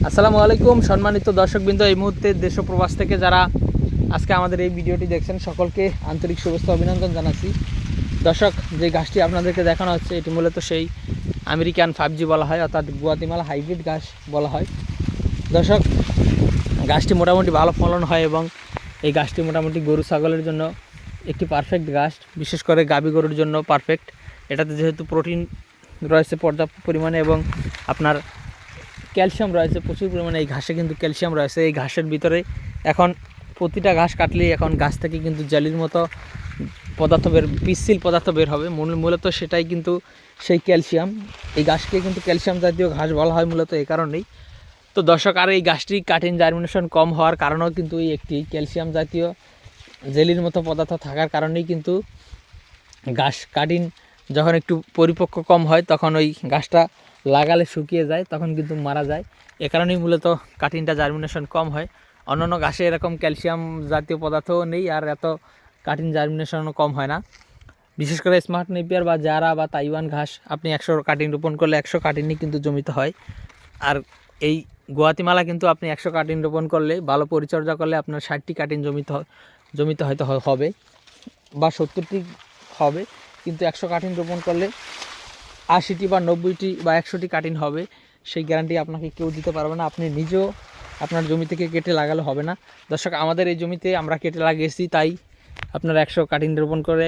আসসালামু আলাইকুম সম্মানিত দর্শকবৃন্দ, এই মুহূর্তে দেশ ও প্রবাস থেকে যারা আজকে আমাদের এই ভিডিওটি দেখছেন সকলকে আন্তরিক শুভেচ্ছা অভিনন্দন জানাচ্ছি। দর্শক, যে ঘাসটি আপনাদেরকে দেখানো হচ্ছে এটি মূলত সেই আমেরিকান 5G বলা হয়, অর্থাৎ গুয়াতিমালা হাইব্রিড ঘাস বলা হয়। দর্শক, ঘাসটি মোটামুটি ভালো ফলন হয় এবং এই ঘাসটি মোটামুটি গরু ছাগলের জন্য একটি পারফেক্ট ঘাস, বিশেষ করে গাভী গরুর জন্য পারফেক্ট। এটাতে যেহেতু প্রোটিন রয়েছে পর্যাপ্ত পরিমাণে এবং আপনার ক্যালসিয়াম রয়েছে প্রচুর পরিমাণে, এই ঘাসে কিন্তু ক্যালসিয়াম রয়েছে। এই ঘাসের ভিতরে এখন প্রতিটা ঘাস কাটলেই এখন গাছ থেকে কিন্তু জেলির মতো পদার্থ পিচ্ছিল পদার্থ বের হবে, মূলত সেটাই কিন্তু সেই ক্যালসিয়াম। এই গাছকে কিন্তু ক্যালসিয়াম জাতীয় ঘাস বলা হয় মূলত এই কারণেই। তো দর্শক, আর এই গাছটি কাটিং জার্মিনেশন কম হওয়ার কারণেও কিন্তু এই একটি ক্যালসিয়াম জাতীয় জেলির মতো পদার্থ থাকার কারণেই কিন্তু ঘাস কাটিং যখন একটু পরিপক্ক কম হয় তখন ওই গাছটা লাগালে শুকিয়ে যায়, তখন কিন্তু মারা যায়। এ কারণেই মূলত কাটিংটা জার্মিনেশন কম হয়। অন্যান্য ঘাসে এরকম ক্যালসিয়াম জাতীয় পদার্থও নেই আর এত কাটিং জার্মিনেশনও কম হয় না। বিশেষ করে স্মার্ট নেপিয়ার বা জারা বা তাইওয়ান ঘাস আপনি 100 কাটিং রোপণ করলে 100 কাটিংই কিন্তু জমিতে হয়। আর এই গুয়াতিমালা কিন্তু আপনি 100 কাটিং রোপণ করলে, ভালো পরিচর্যা করলে আপনার 60টি কাটিং জমিতে হয়তো হবে বা 70টি হবে, কিন্তু 100 কাটিং রোপণ করলে 80টি বা 90টি বা 100টি কাটিং হবে, সেই গ্যারান্টি আপনাকে কেউ দিতে পারবে না। আপনি নিজেও আপনার জমি থেকে কেটে লাগালে হবে না। দর্শক, আমাদের এই জমিতে আমরা কেটে লাগিয়েছি, তাই আপনার 100 কাটিং রোপণ করে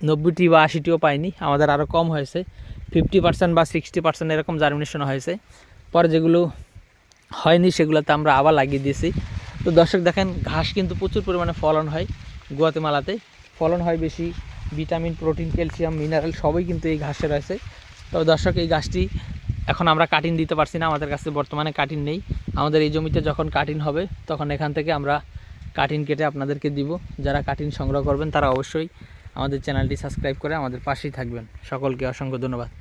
90টি বা 80টিও পাইনি, আমাদের আরও কম হয়েছে। 50% বা 60% এরকম জার্মিনেশন হয়েছে। পরে যেগুলো হয়নি সেগুলোতে আমরা আবার লাগিয়ে দিয়েছি। তো দর্শক দেখেন, ঘাস কিন্তু প্রচুর পরিমাণে ফলন হয় গুয়াতেমালাতে, ফলন হয় বেশি। ভিটামিন, প্রোটিন, ক্যালসিয়াম, মিনারেল সবই কিন্তু এই ঘাসে রয়েছে। তবে দর্শক, এই গাছটি এখন আমরা কাটিং দিতে পারছি না, আমাদের কাছে বর্তমানে কাটিং নেই। আমাদের এই জমিতে যখন কাটিং হবে তখন এখান থেকে আমরা কাটিং কেটে আপনাদেরকে দিব। যারা কাটিং সংগ্রহ করবেন তারা অবশ্যই আমাদের চ্যানেলটি সাবস্ক্রাইব করে আমাদের পাশেই থাকবেন। সকলকে অসংখ্য ধন্যবাদ।